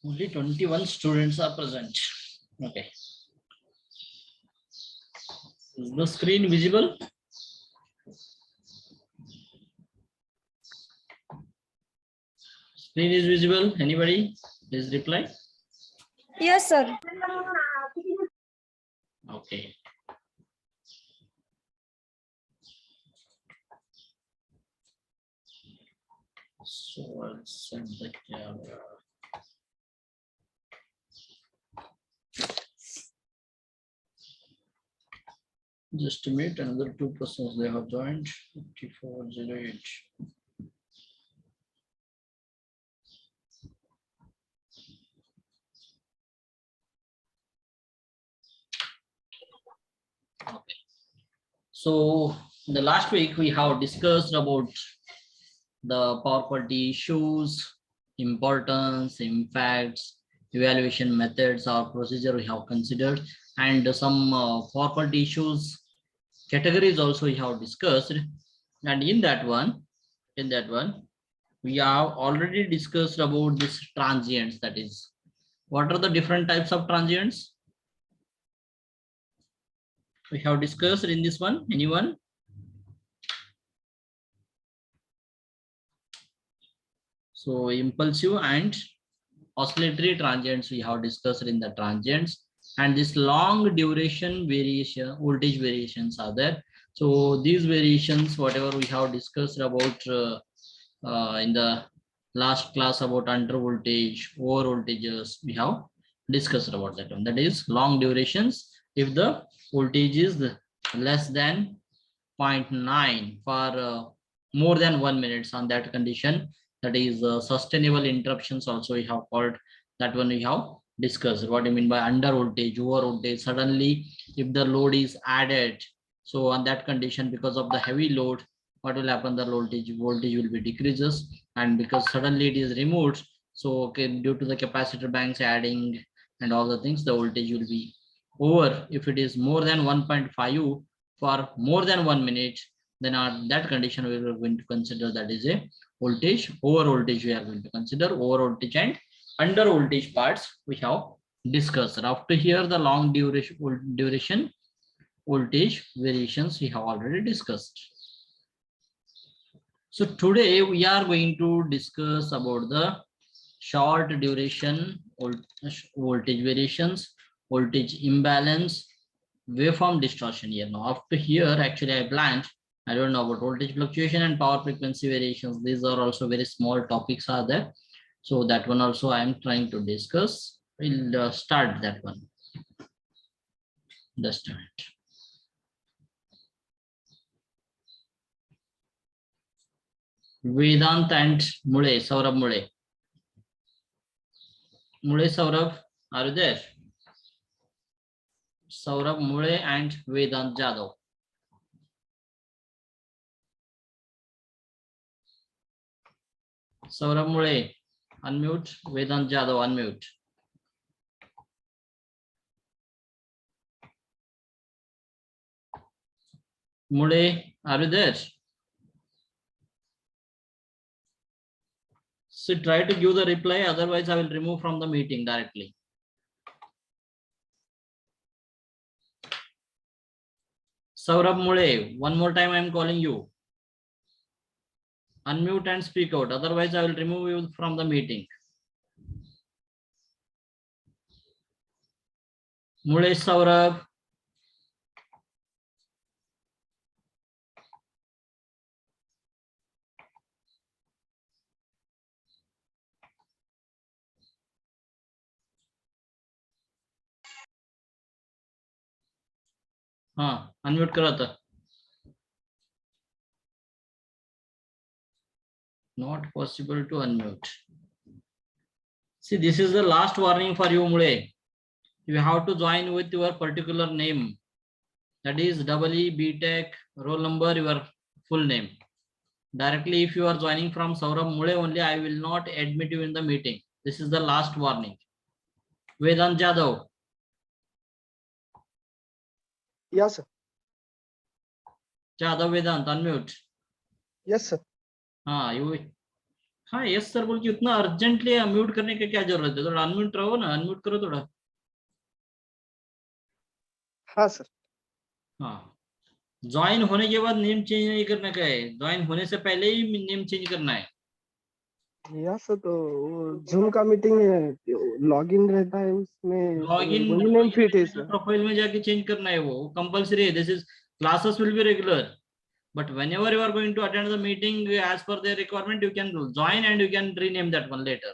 Only 21 students are present. Okay. Is the screen visible? Screen is visible. Anybody? Please reply. Yes, sir. Okay. So I'll send the camera. Just a minute, another 2 persons they have joined. 5408. Okay. So the last week we have discussed about the power quality issues, importance, impacts, evaluation methods or procedure we have considered, and some power quality issues categories also we have discussed. And in that one, we have already discussed about this transients. That is, what are the different types of transients we have discussed in this one? Anyone? So impulsive and oscillatory transients we have discussed in the transients, and this long duration variation, voltage variations are there. So these variations, whatever we have discussed about in the last class about under voltage, over voltages, we have discussed about that one. That is long durations. If the voltage is less than 0.9 for more than 1 minute, on that condition, that is sustainable interruptions also we have called, that one we have discussed. What I mean by under voltage, over voltage, suddenly if the load is added, so on that condition, because of the heavy load, what will happen? The voltage will be decreases, and because suddenly it is removed, so okay, due to the capacitor banks adding and all the things, the voltage will be over. If it is more than 1.5 for more than 1 minute, then at that condition we are going to consider that is a voltage. Over voltage we are going to consider. Over voltage and under voltage parts we have discussed. After here, the long duration voltage variations we have already discussed. So today we are going to discuss about the short duration voltage variations, voltage imbalance, waveform distortion. Here now, after here, actually I blanked. I don't know about voltage fluctuation and power frequency variations. These are also very small topics are there. So that one also I am trying to discuss. We'll start that one. Just a minute. Vedant and Mule, Saurabh Mule. Mule Saurabh, are you there? Saurabh Mule and Vedant Jadhav. Saurabh Mule, unmute. Vedant Jadhav, unmute. Mule, are you there? So try to give the reply, otherwise I will remove from the meeting directly. Saurabh Mule, one more time I am calling you. Unmute and speak out, otherwise I will remove you from the meeting. Mule Saurabh. हाँ, unmute करा था. Not possible to unmute. See, this is the last warning for you, Mule. You have to join with your particular name. That is EE, BTech, roll number, your full name. Directly, if you are joining from Saurabh Mule only, I will not admit you in the meeting. This is the last warning. Vedant Jadhav. Yes, sir. Jadhav Vedant, unmute. Yes, sir. हाँ हाँ yes sir बोल के उतना urgently unmute करने की क्या जरूरत है? थोड़ा अनम्यूट रहो ना, अनम्यूट करो थोड़ा. हाँ सर. हाँ, ज्वाइन होने के बाद नेम चेंज नहीं करने का है, ज्वाइन होने से पहले ही नेम चेंज करना है. यस सर, तो जूम का मीटिंग लॉगिन रहता है उसमें, लॉगिन वही नेम फिट है सर. प्रोफाइल में जाके चेंज करना है, वो कंपलसरी है. This is classes will be regular, but whenever you are going to attend the meeting as per their requirement, you can join and you can rename that one later.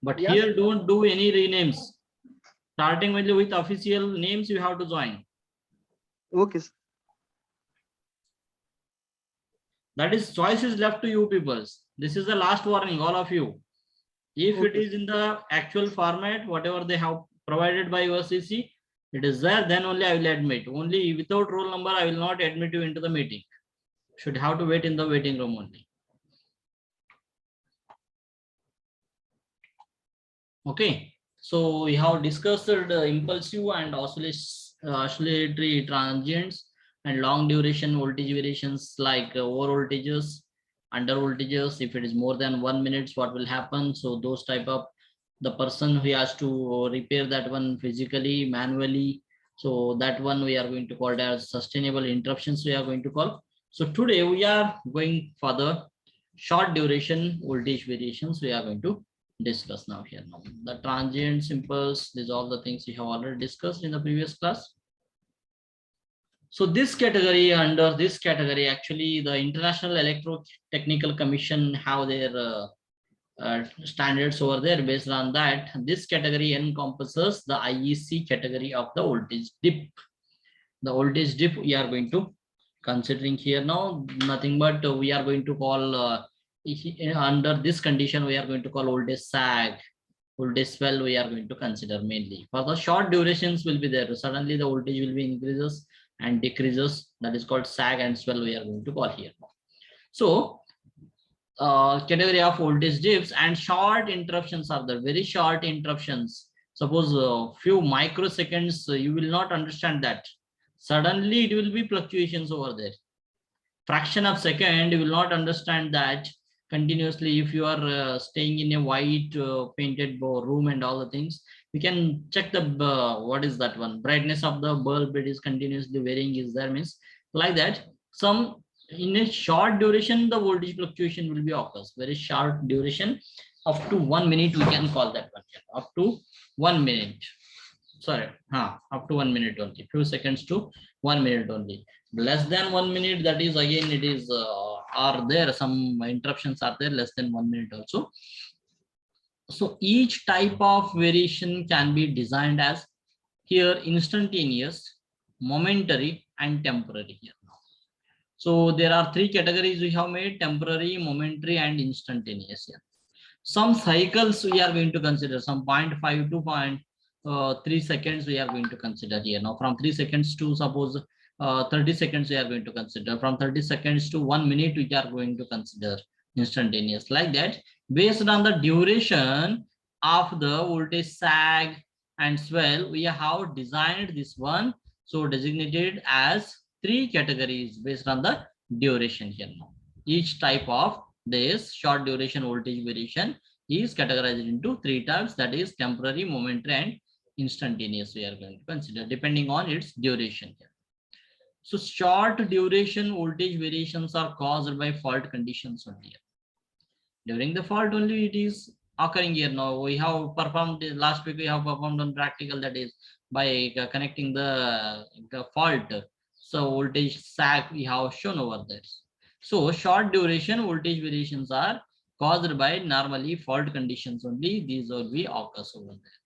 But Yes, here sir. don't do any renames. Starting with official names, you have to join. Okay, sir. That is, choice is left to you people. This is the last warning, all of you. If Okay. it is in the actual format, whatever they have provided by USCC, it is there, then only I will admit. Only without roll number, I will not admit you into the meeting. Should have to wait in the waiting room only. Okay, so we have discussed impulsive and oscillatory transients and long duration voltage variations like over voltages, under voltages. If it is more than 1 minute, what will happen? So those type of the person who has to repair that one physically, manually. So that one we are going to call as sustainable interruptions we are going to call. So today we are going for the short duration voltage variations we are going to discuss now here. Now the transients, impulse, these all the things we have already discussed in the previous class. So this category, under this category, actually the International Electrotechnical Commission have their standards over there. Based on that, this category encompasses the IEC category of the voltage dip. The voltage dip we are going to considering here now, nothing but we are going to call under this condition we are going to call voltage sag, voltage swell we are going to consider mainly. For the short durations will be there, suddenly the voltage will be increases and decreases, that is called sag and swell we are going to call here. So category of voltage dips and short interruptions are the very short interruptions. Suppose few microseconds, you will not understand that. Suddenly it will be fluctuations over there. Fraction of second, you will not understand that continuously. If you are staying in a white painted room and all the things, we can check the what is that one, brightness of the bulb, it is continuously varying, is there, means like that. Some in a short duration the voltage fluctuation will be occurs, very short duration, up to 1 minute we can call that one, up to 1 minute, sorry, up to 1 minute only, few seconds to 1 minute only. Less than 1 minute, that is again it is are there some interruptions are there less than 1 minute also. So each type of variation can be designed as here instantaneous, momentary and temporary here. So there are three categories we have made: temporary, momentary and instantaneous here. Some cycles we are going to consider, some 0.5 to 0.3 seconds we are going to consider here. Now from 3 seconds to suppose 30 seconds we are going to consider, from 30 seconds to 1 minute we are going to consider instantaneous, like that. Based on the duration of the voltage sag and swell, we have designed this one, so designated as three categories based on the duration here. Now each type of this short duration voltage variation is categorized into three types, that is temporary, momentary, and instantaneous. We are going to consider depending on its duration here. So short duration voltage variations are caused by fault conditions only. During the fault only it is occurring here. Now we have performed last week, we have performed on practical, that is by connecting the fault. So voltage sag we have shown over there. So short duration voltage variations are caused by normally fault conditions only. These will be occurs over there.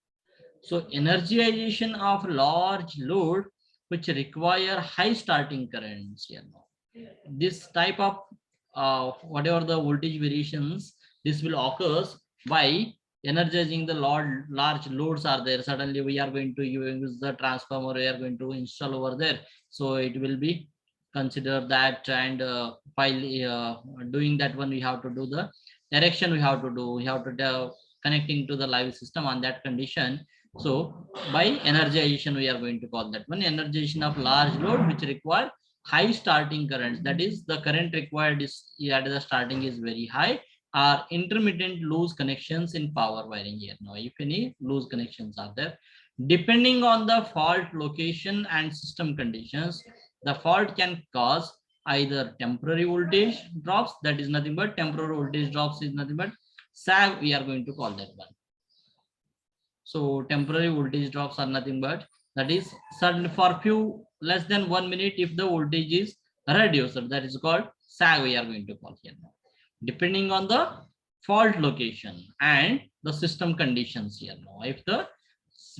So energization of large load which require high starting currents here now. This type of whatever the voltage variations, this will occurs by energizing the large loads are there. Suddenly we are going to use the transformer, we are going to install over there, so it will be consider that. And while doing that one, we have to do the erection, we have to connecting to the live system on that condition. So by energization we are going to call that one energization of large load which require high starting currents, that is the current required is at the starting is very high, or intermittent loose connections in power wiring here. Now if any loose connections are there, depending on the fault location and system conditions, the fault can cause either temporary voltage drops, that is nothing but temporary voltage drops is nothing but sag, we are going to call that one. So temporary voltage drops are nothing but, that is suddenly for few less than 1 minute if the voltage is reduced, that is called sag, we are going to call here now, depending on the fault location and the system conditions here now. If the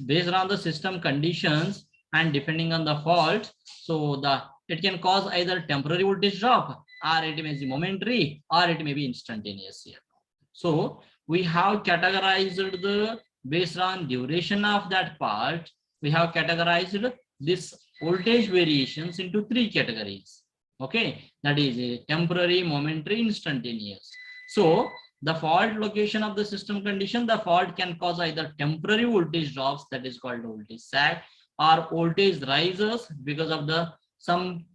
based on the system conditions and depending on the fault, so it can cause either temporary voltage drop, or it may be momentary, or it may be instantaneous here. So we have categorized the based on duration of that part, we have categorized this voltage variations into three categories. Okay, that is a temporary, momentary, instantaneous. So the fault location of the system condition, the fault can cause either temporary voltage drops, that is called voltage sag, or voltage rises because of the some